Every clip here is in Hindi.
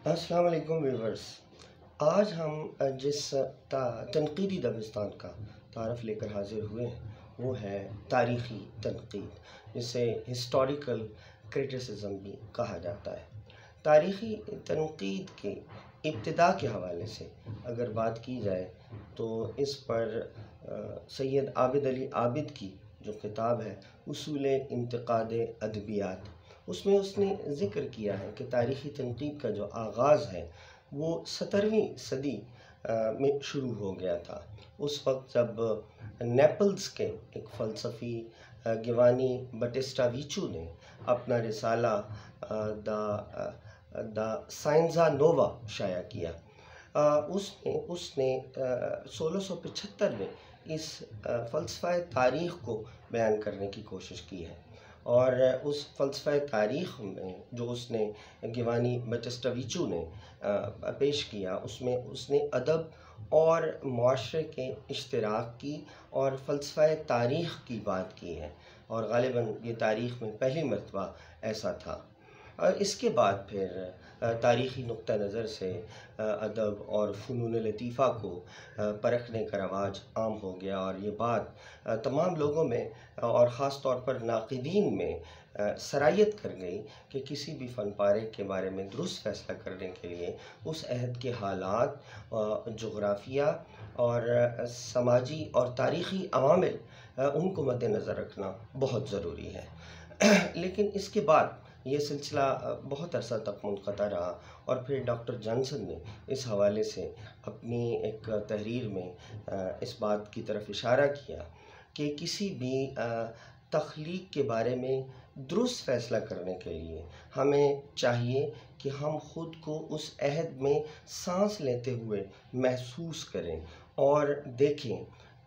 अस्सलाम वालेकुम व्यूवर्स। आज हम जिस तनकीदी दबिस्तान का तारफ़ लेकर हाज़िर हुए हैं वो है तारीख़ी तनकीद, जिसे हिस्टोरिकल क्रिटिसिज़म भी कहा जाता है। तारीख़ी तनकीद के इब्तिदा के हवाले से अगर बात की जाए तो इस पर सैयद आबिद अली आबिद की जो किताब है उसूले इंतक़ाद अदबियात, उसमें उसने ज़िक्र किया है कि तारीख़ी तनकीद का जो आगाज़ है वो 17वीं सदी में शुरू हो गया था। उस वक्त जब नेपल्स के एक फ़लसफ़ी गिवानी बटिस्टा विचू ने अपना रिसाला द साइंज़ा नोवा शाया किया। उसने उसने 1675 में इस फ़लसफ़ा तारीख़ को बयान करने की कोशिश की है और उस फ़लसफ़ा तारीख़ में जो उसने गिवानी बटिस्टा विचू ने पेश किया उसमें उसने अदब और मुआशरे के इश्तिराक की और फ़लसफ़ा तारीख़ की बात की है और ग़ालिबन ये तारीख़ में पहली मरतबा ऐसा था। इसके बाद फिर तारीख़ी नुक्ता नज़र से अदब और फ़नून लतीफ़ा को परखने का रवाज आम हो गया और ये बात तमाम लोगों में और ख़ास तौर पर नाक़िदीन में सरायत कर गई कि किसी भी फ़न पारे के बारे में दुरुस्त फ़ैसला करने के लिए उस अहद के हालात, जोग्राफ़िया और समाजी और तारीख़ी अवामिल उनको मद्देनज़र रखना बहुत ज़रूरी है। लेकिन इसके बाद ये सिलसिला बहुत अरसा तक मुनक़ता रहा और फिर डॉक्टर जॉनसन ने इस हवाले से अपनी एक तहरीर में इस बात की तरफ इशारा किया कि किसी भी तख्लीक के बारे में दुरुस्त फ़ैसला करने के लिए हमें चाहिए कि हम ख़ुद को उस अहद में सांस लेते हुए महसूस करें और देखें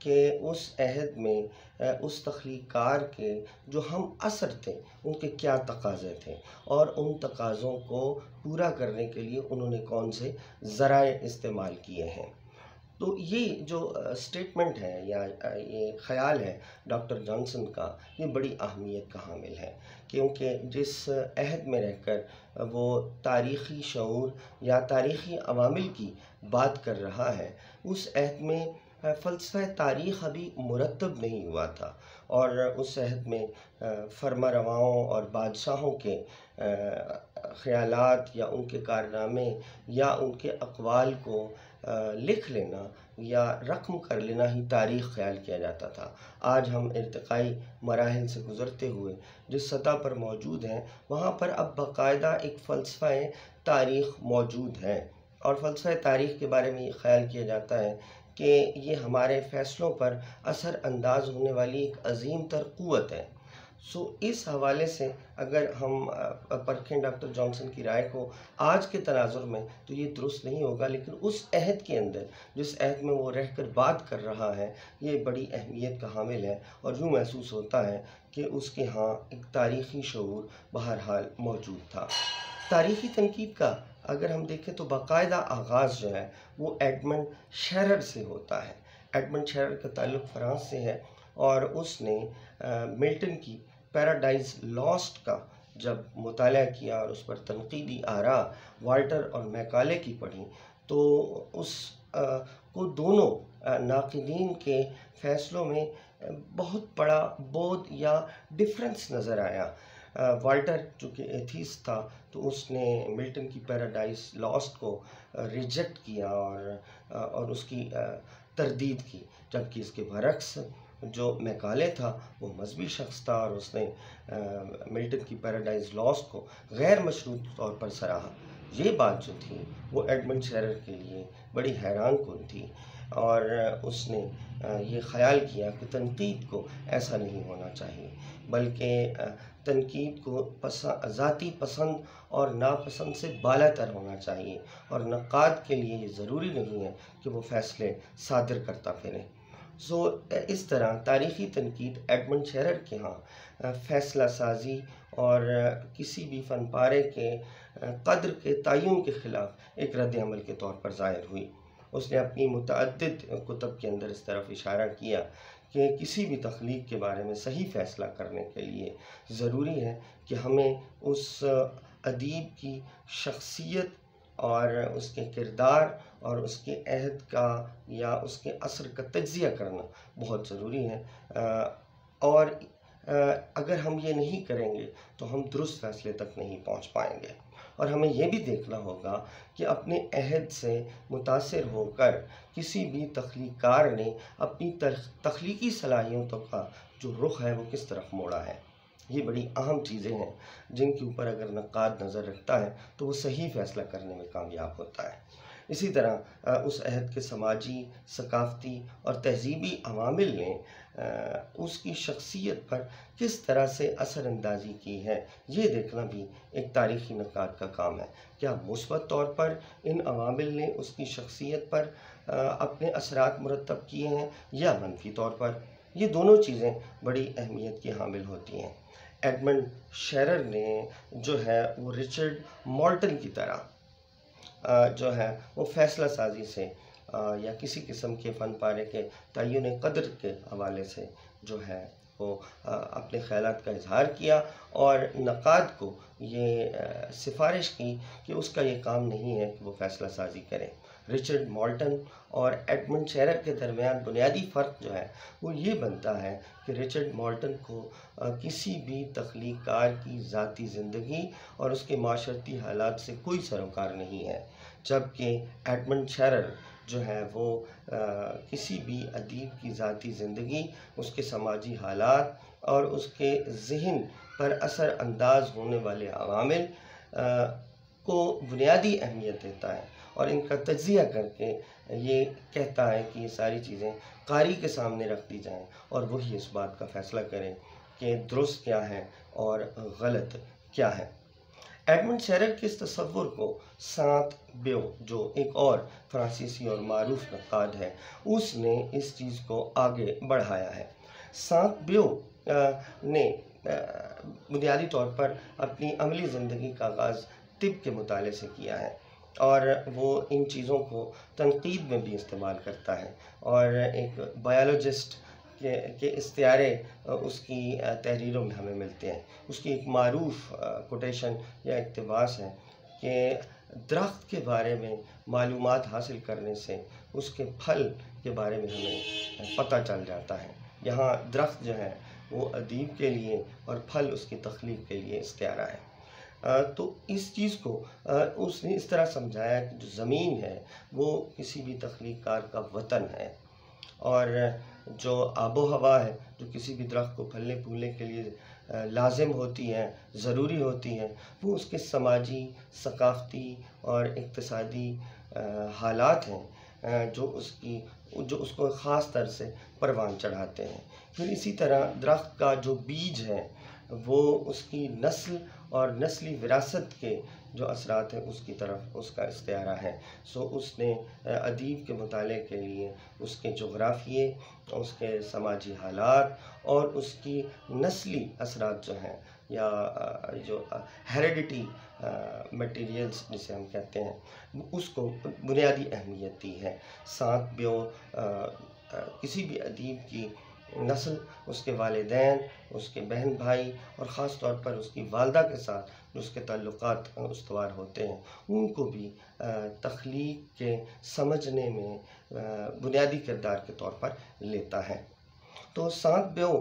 कि उस अहद में उस तख्लीक़कार के जो हम असर थे उनके क्या तकाज़े थे और उन तकाज़ों को पूरा करने के लिए उन्होंने कौन से ज़राए इस्तेमाल किए हैं। तो ये जो स्टेटमेंट है या ये ख़याल है डॉक्टर जॉनसन का, ये बड़ी अहमियत का हामिल है क्योंकि जिस अहद में रहकर वो तारीख़ी शऊर या तारीख़ी अवामिल की बात कर रहा है उस अहद में फ़लसफ़ा तारीख़ अभी मुरतब नहीं हुआ था और उस अहद में फ़रमारवाओं और बादशाहों के ख़यालात या उनके कारनामे या उनके अक़वाल को लिख लेना या रक़्म कर लेना ही तारीख़ ख़याल किया जाता था। आज हम इर्तिक़ाई मराहिल से गुज़रते हुए जिस सतह पर मौजूद हैं वहाँ पर अब बाकायदा एक फ़लसफ़ा तारीख़ मौजूद है और फ़लसफ़ा तारीख़ के बारे में ये ख़याल किया जाता है कि ये हमारे फ़ैसलों पर असर अंदाज़ होने वाली एक अज़ीम तर क़ुव्वत है। इस हवाले से अगर हम परखें डॉक्टर जॉनसन की राय को आज के तनाज़ुर में तो ये दुरुस्त नहीं होगा, लेकिन उस अहद के अंदर जिस अहद में वो रहकर बात कर रहा है ये बड़ी अहमियत का हामिल है और यूँ महसूस होता है कि उसके यहाँ एक तारीख़ी शऊर बहरहाल मौजूद था। तारीख़ी तनकीद का अगर हम देखें तो बाकायदा आगाज़ जो है वो एडमंड शेरर से होता है। एडमंड शेरर का ताल्लुक़ फ़्रांस से है और उसने मिल्टन की पैराडाइज़ लॉस्ट का जब मुताला किया और उस पर तनकीदी आरा वाल्टर और मैकाले की पढ़ी तो उस को दोनों नाक़िदीन के फ़ैसलों में बहुत बड़ा बोध या डिफरेंस नज़र आया। वाल्टर चूँकि एथीस्ट था तो उसने मिल्टन की पैराडाइज़ लॉस्ट को रिजेक्ट किया और उसकी तरदीद की, जबकि इसके बरक्स जो मैकाले था वो मज़हबी शख्स था और उसने मिल्टन की पैराडाइज़ लॉस्ट को गैर मशरूत तौर पर सराहा। ये बात जो थी वो एडमंड शेरर के लिए बड़ी हैरान कुन थी और उसने ये ख़याल किया कि तनकीद को ऐसा नहीं होना चाहिए बल्कि तनकीद को ज़ाती पसंद और नापसंद से बालातर होना चाहिए और नक़ाद के लिए ये ज़रूरी नहीं है कि वो फ़ैसले सादिर करता फिरें। इस तरह तारीख़ी तनकीद एडमंड शेरर के यहाँ फ़ैसला साज़ी और किसी भी फ़न पारे के क़द्र के तयन के ख़िलाफ़ एक रद्द-ए-अमल के तौर पर ज़ाहिर हुई। उसने अपनी मुतअद्दिद कुतुब के अंदर इस तरफ इशारा किया कि किसी भी तख्लीक के बारे में सही फ़ैसला करने के लिए ज़रूरी है कि हमें उस अदीब की शख्सियत और उसके किरदार और उसके अहद का या उसके असर का तज्ज़िया करना बहुत ज़रूरी है। और अगर हम ये नहीं करेंगे तो हम दुरुस्त फ़ैसले तक नहीं पहुंच पाएंगे। और हमें यह भी देखना होगा कि अपने अहद से मुतासिर होकर किसी भी तख्लीकार ने अपनी तख्लीकी सलाहियतों का जो रुख है वो किस तरफ मोड़ा है। ये बड़ी अहम चीज़ें हैं जिनके ऊपर अगर नक़ाद नज़र रखता है तो वो सही फ़ैसला करने में कामयाब होता है। इसी तरह उस अहद के समाजी, सकाफ़ती और तहज़ीबी अवामिल ने उसकी शख्सियत पर किस तरह से असरअंदाज़ी की है, ये देखना भी एक तारीख़ी नक़ाद का काम है। क्या मुस्बत तौर पर इन अवामिल ने उसकी शख्सियत पर अपने असरात मुरतब किए हैं या मनफी तौर पर? ये दोनों चीज़ें बड़ी अहमियत की हामिल होती हैं। एडमंड शेरर ने जो है वो रिचर्ड मॉल्टन की तरह जो है वो फ़ैसला साजी से या किसी किस्म के फ़न पारे के तय्युन क़द्र के हवाले से जो है वो अपने ख़यालात का इज़हार किया और नक़ाद को ये सिफ़ारिश की कि उसका ये काम नहीं है कि वो फ़ैसला साजी करे। रिचर्ड मॉल्टन और एडमंड शेरर के दरमियान बुनियादी फ़र्क जो है वो ये बनता है कि रिचर्ड मॉल्टन को किसी भी तख्लीकार की ज़ाती ज़िंदगी और उसके माशरती हालात से कोई सरोकार नहीं है, जबकि एडमंड शेरर जो है वो किसी भी अदीब की ज़ाती ज़िंदगी, उसके समाजी हालात और उसके ज़हन पर असर अंदाज होने वाले अवामिल को बुनियादी अहमियत देता है और इनका तज्ज़िया करके ये कहता है कि ये सारी चीज़ें कारी के सामने रख दी जाएँ और वही इस बात का फ़ैसला करें कि दुरुस्त क्या है और गलत क्या है। एडमंड शेरर के इस तसव्वुर को सात-ब्यो, जो एक और फ्रांसीसी और मारूफ नक़ाद है, उसने इस चीज़ को आगे बढ़ाया है। सात-ब्यो ने बुनियादी तौर पर अपनी अमली ज़िंदगी का आगाज़ तिब के मुताले से किया है और वो इन चीज़ों को तनकीद में भी इस्तेमाल करता है और एक बायोलॉजिस्ट के इस्तियारे उसकी तहरीरों में हमें मिलते हैं। उसकी एक मारूफ कोटेशन या इक़्तिबास है कि दरख्त के बारे में मालूमात हासिल करने से उसके फल के बारे में हमें पता चल जाता है। यहाँ दरख्त जो है वो अदीब के लिए और फल उसकी तख्लीक के लिए इस्तियारा है। तो इस चीज़ को उसने इस तरह समझाया कि जो ज़मीन है वो किसी भी तख्लीकार का वतन है और जो आबो हवा है जो किसी भी दरख्त को फलने फूलने के लिए लाजिम होती हैं, ज़रूरी होती हैं, वो उसके समाजी, सकाफ़ती और इक़्तिसादी हालात हैं जो उसको ख़ास तर से परवान चढ़ाते हैं। फिर इसी तरह दरख्त का जो बीज है वो उसकी नस्ल और नस्ली विरासत के जो असरात हैं उसकी तरफ उसका इख्तियारा है। सो उसने अदीब के मुताले के लिए उसके जोग्राफ़िए, उसके समाजी हालात और उसकी नस्ली असरात जो हैं या जो हेरेडिटी मटीरियल्स जिसे हम कहते हैं उसको बुनियादी अहमियत दी है। सात-ब्यो किसी भी अदीब की नस्ल, उसके वालिदैन, उसके बहन भाई और ख़ास तौर पर उसकी वालदा के साथ जो उसके ताल्लुकात उस्तवार होते हैं उनको भी तख्लीक के समझने में बुनियादी किरदार के तौर पर लेता है। तो सात-ब्यो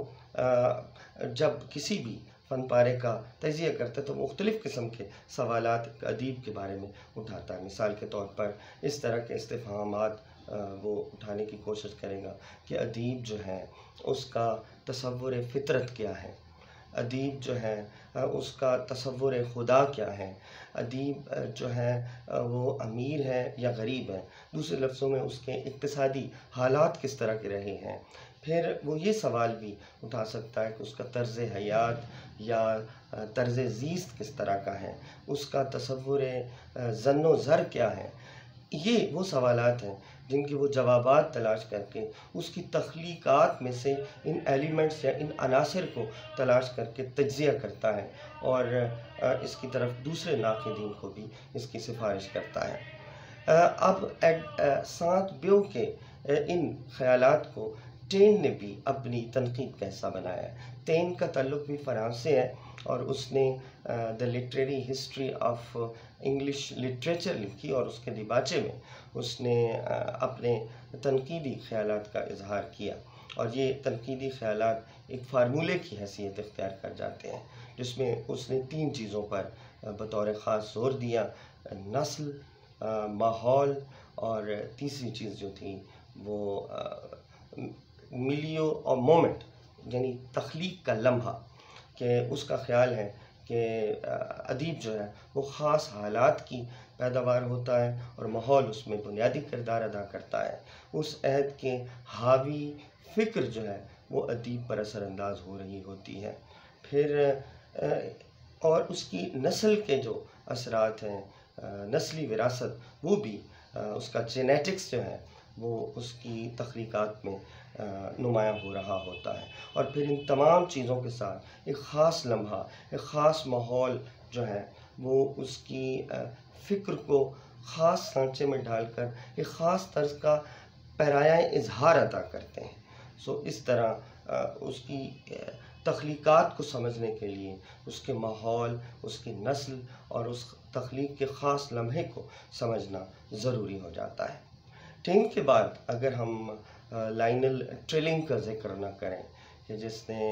जब किसी भी फ़न पारे का तज़िया करता है तो मुख्तलिफ़ किस्म के सवालात अदीब के बारे में उठाता है। मिसाल के तौर पर इस तरह के इस्तिफ़हामात वो उठाने की कोशिश करेगा कि अदीब जो है उसका तसव्वुर फ़ितरत क्या है, अदीब जो है उसका तसव्वुर खुदा क्या है, अदीब जो है वो अमीर है या गरीब है, दूसरे लफ्ज़ों में उसके इक़्तिसादी हालात किस तरह के रहे हैं। फिर वो ये सवाल भी उठा सकता है कि उसका तर्ज़ हयात या तर्ज़ ज़ीस्त किस तरह का है, उसका तसव्वुर ज़न्नो ज़र क्या है। ये वो सवालात हैं जिनके वो जवाबात तलाश करके उसकी तख्लीक़ात में से इन एलिमेंट्स या इन अनासिर को तलाश करके तज्ज़िया करता है और इसकी तरफ दूसरे नाक़िदीन को भी इसकी सिफ़ारिश करता है। अब सात-ब्यो के इन ख़यालात को टेन ने भी अपनी तनक़ीद का हिस्सा बनाया है। टेन का ताल्लुक़ भी फ़्रांस से है और उसने the literary history of English literature लिखी और उसके दिबाचे में उसने अपने तनकीदी ख़यालात का इजहार किया, और ये तनकीदी ख़यालात एक फार्मूले की हैसियत इख्तियार कर जाते हैं, जिसमें उसने 3 चीज़ों पर बतौर ख़ास जोर दिया: नस्ल, माहौल, और तीसरी चीज़ जो थी वो मिलियो और मोमेंट, यानी तख्लीक का लम्हा, कि उसका ख़्याल है कि अदीब जो है वो ख़ास हालात की पैदावार होता है और माहौल उसमें बुनियादी किरदार अदा करता है। उस अहद के हावी फ़िक्र जो है वो अदीब पर असरअंदाज हो रही होती है। फिर और उसकी नस्ल के जो असरात हैं, नस्ली विरासत, वो भी उसका जेनेटिक्स जो है वो उसकी तख्लीक़ात में नुमायाँ हो रहा होता है। और फिर इन तमाम चीज़ों के साथ एक ख़ास लम्हा, एक ख़ास माहौल जो है वो उसकी फ़िक्र को ख़ास सांचे में डालकर एक ख़ास तर्ज़ का पैराया इजहार अदा करते हैं। सो इस तरह उसकी तख्लीक़ात को समझने के लिए उसके माहौल, उसकी नस्ल और उस तख्लीक़ के ख़ास लम्हे को समझना ज़रूरी हो जाता है। टिंग के बाद अगर हम लाइनल ट्रिलिंग का ज़िक्र न करें, कि जिसने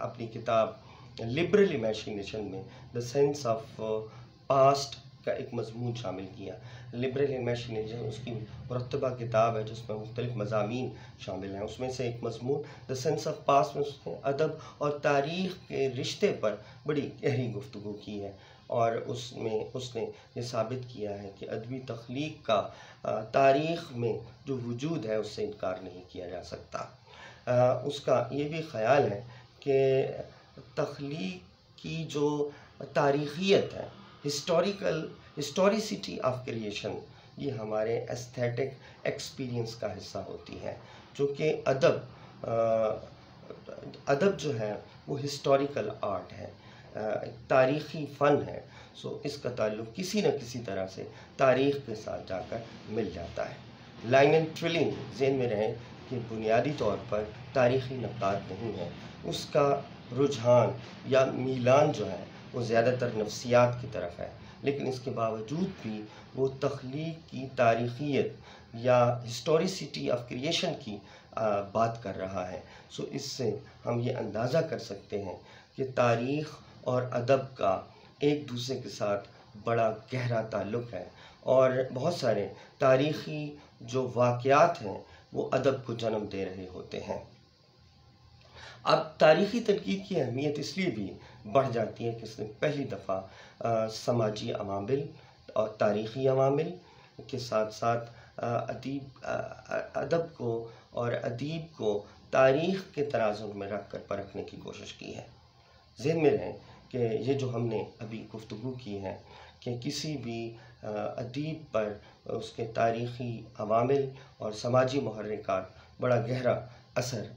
अपनी किताब लिबरल इमेजिनेशन में द सेंस ऑफ पास्ट का एक मज़मून शामिल किया। लिबरल इमेजिनेशन उसकी मुरत्तबा किताब है जिसमें मुख्तलिफ़ मज़ामीन शामिल हैं। उसमें से एक मज़मून द सेंस ऑफ पास्ट में उसने अदब और तारीख़ के रिश्ते पर बड़ी गहरी गुफ्तगू की है, और उसमें उसने ये साबित किया है कि अदबी तख्लीक़ का तारीख़ में जो वजूद है उससे इनकार नहीं किया जा सकता। उसका ये भी ख़याल है कि तख्लीक़ की जो तारीख़ियत है, हिस्टोरिसिटी ऑफ क्रिएशन, ये हमारे एस्थेटिक एक्सपीरियंस का हिस्सा होती है, जो कि अदब जो है वो हिस्टोरिकल आर्ट है, तारीख़ी फ़न है। सो इसका ताल्लुक़ किसी न किसी तरह से तारीख़ के साथ जाकर मिल जाता है। लाइनल ट्रिलिंग ज़हन में रहे कि बुनियादी तौर पर तारीख़ी नक़ाद नहीं है, उसका रुझान या मीलान जो है वो ज़्यादातर नफ्सियात की तरफ है, लेकिन इसके बावजूद भी वो तख्लीक़ की तारीख़ियत या हिस्टोरिसिटी ऑफ क्रिएशन की बात कर रहा है। सो इससे हम ये अंदाज़ा कर सकते हैं कि तारीख़ और अदब का एक दूसरे के साथ बड़ा गहरा ताल्लुक़ है, और बहुत सारे तारीख़ी जो वाक़यात हैं वो अदब को जन्म दे रहे होते हैं। अब तारीख़ी तनकीद की अहमियत इसलिए भी बढ़ जाती है कि इसने पहली दफ़ा समाजी अवामिल और तारीख़ी अवामिल के साथ साथ अदब को और अदीब को तारीख़ के तराज़ुन में रख कर परखने की कोशिश की है। ज़हन में रहें कि ये जो हमने अभी गुफ्तगू की है कि किसी भी अदीब पर उसके तारीख़ी अवामिल और समाजी मुहर्रिकात बड़ा गहरा असर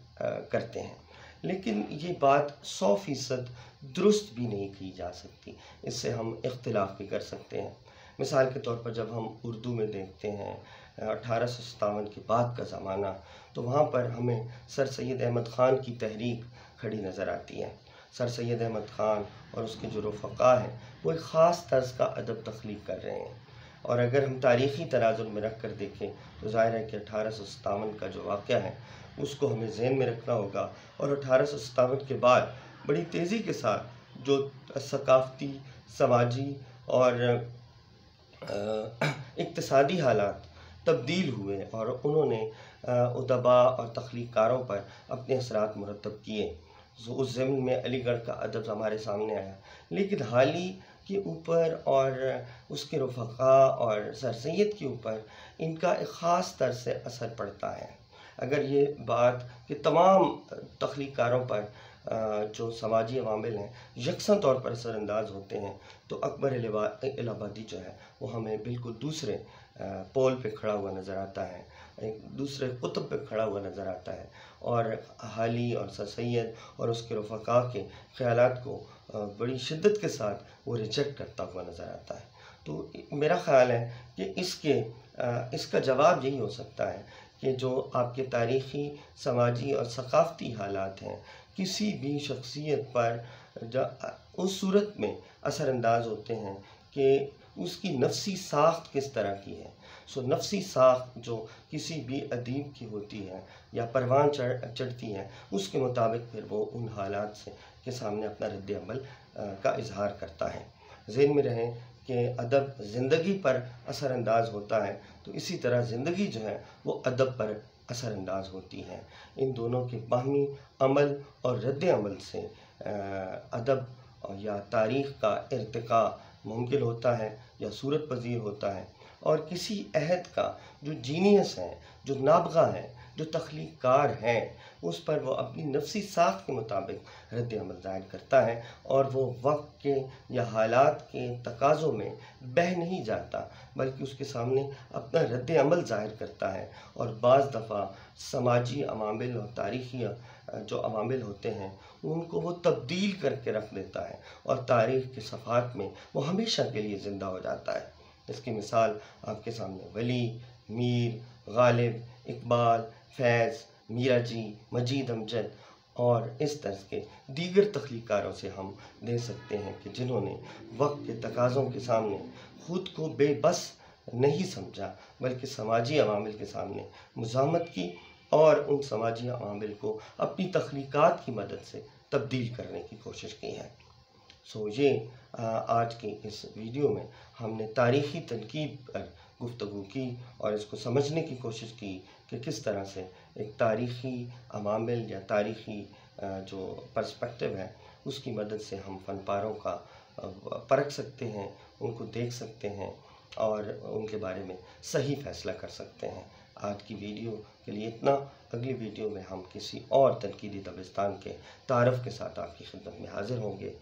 करते हैं, लेकिन ये बात 100% दुरुस्त भी नहीं की जा सकती। इससे हम इख्तिलाफ़ भी कर सकते हैं। मिसाल के तौर पर जब हम उर्दू में देखते हैं 1857 के बाद का ज़माना, तो वहाँ पर हमें सर सैयद अहमद ख़ान की तहरीक खड़ी नज़र आती है। सर सैयद अहमद ख़ान और उसके जो रफ़क़ा हैं वो एक ख़ास तर्ज़ का अदब तख्लीक़ कर रहे हैं, और अगर हम तारीख़ी तराज़ुन में रख कर देखें तो ज़ाहिर है कि 1857 का जो वाक़या है उसको हमें ज़हन में रखना होगा। और 1857 के बाद बड़ी तेज़ी के साथ जो सकाफ़ती, समाजी और इक़्तिसादी हालात तब्दील हुए और उन्होंने उदबा और तख्लीक़कारों पर अपने असरात मुरतब किए, तो उस ज़मीन में अलीगढ़ का अदब हमारे सामने आया। लेकिन हाली के ऊपर और उसके रफ़क़ा और सर सैयद के ऊपर इनका एक ख़ास तरह से असर पड़ता है। अगर ये बात कि तमाम तख्लीक़कारों पर जो समाजी अवामिल हैं यकसा तौर पर असरअंदाज होते हैं, तो अकबर इलाहाबादी जो है वो हमें बिल्कुल दूसरे पोल पे खड़ा हुआ नज़र आता है, एक दूसरे कुतुब पे खड़ा हुआ नज़र आता है, और हाली और सर सैयद और उसके रफ़क़ा के ख़यालात को बड़ी शिद्दत के साथ वो रिजेक्ट करता हुआ नज़र आता है। तो मेरा ख़्याल है कि इसका जवाब यही हो सकता है कि जो आपके तारीख़ी, समाजी और सकाफ़ती हालात हैं किसी भी शख्सियत पर उस सूरत में असरअंदाज होते हैं कि उसकी नफसी साख्त किस तरह की है। सो नफसी साख्त जो किसी भी अदीब की होती है या परवान चढ़ती है, उसके मुताबिक फिर वो उन हालात से के सामने अपना रद्द अमल का इजहार करता है। ज़हन में रहे कि अदब ज़िंदगी पर असरानंदाज होता है, तो इसी तरह ज़िंदगी जो है वो अदब पर असरानंदाज होती है। इन दोनों के बाहमी अमल और रद्द अमल से अदब या तारीख़ का इर्तिका मुमकिन होता है या सूरत पज़ीर होता है, और किसी अहद का जो जीनियस है, जो नाबगा है, जो तख्लीक़कार हैं, उस पर वो अपनी नफसी साख्त के मुताबिक रद्द अमल ज़ाहिर करता है, और वो वक्त के या हालात के तकाज़ों में बह नहीं जाता, बल्कि उसके सामने अपना रद्द अमल ज़ाहिर करता है। और बाज़ दफ़ा समाजी अवामिल और तारीख़ी जो अवामिल होते हैं, उनको वो तब्दील करके रख देता है, और तारीख़ के सफ़हात में वो हमेशा के लिए ज़िंदा हो जाता है। इसकी मिसाल आपके सामने वली, मीर, गालिब, इकबाल, फैज़, मीरा जी, मजीद अमजद और इस तरह के दीगर तख्लीक़ारों से हम दे सकते हैं कि जिन्होंने वक्त के तकाज़ों के सामने ख़ुद को बेबस नहीं समझा, बल्कि समाजी अवामिल के सामने मुज़ाहमत की और उन समाजी अवामिल को अपनी तख्लीक़ात की मदद से तब्दील करने की कोशिश की है। सो ये आज की इस वीडियो में हमने तारीख़ी तनकीद पर गुफ्तगू की और इसको समझने की कोशिश की कि किस तरह से एक तारीख़ी अवामिल या तारीख़ी जो पर्सपेक्टिव है, उसकी मदद से हम फ़नपारों का परख सकते हैं, उनको देख सकते हैं और उनके बारे में सही फ़ैसला कर सकते हैं। आज की वीडियो के लिए इतना। अगली वीडियो में हम किसी और तनकीदी दबिस्तान के तारफ़ के साथ आपकी खिदमत में हाज़िर होंगे।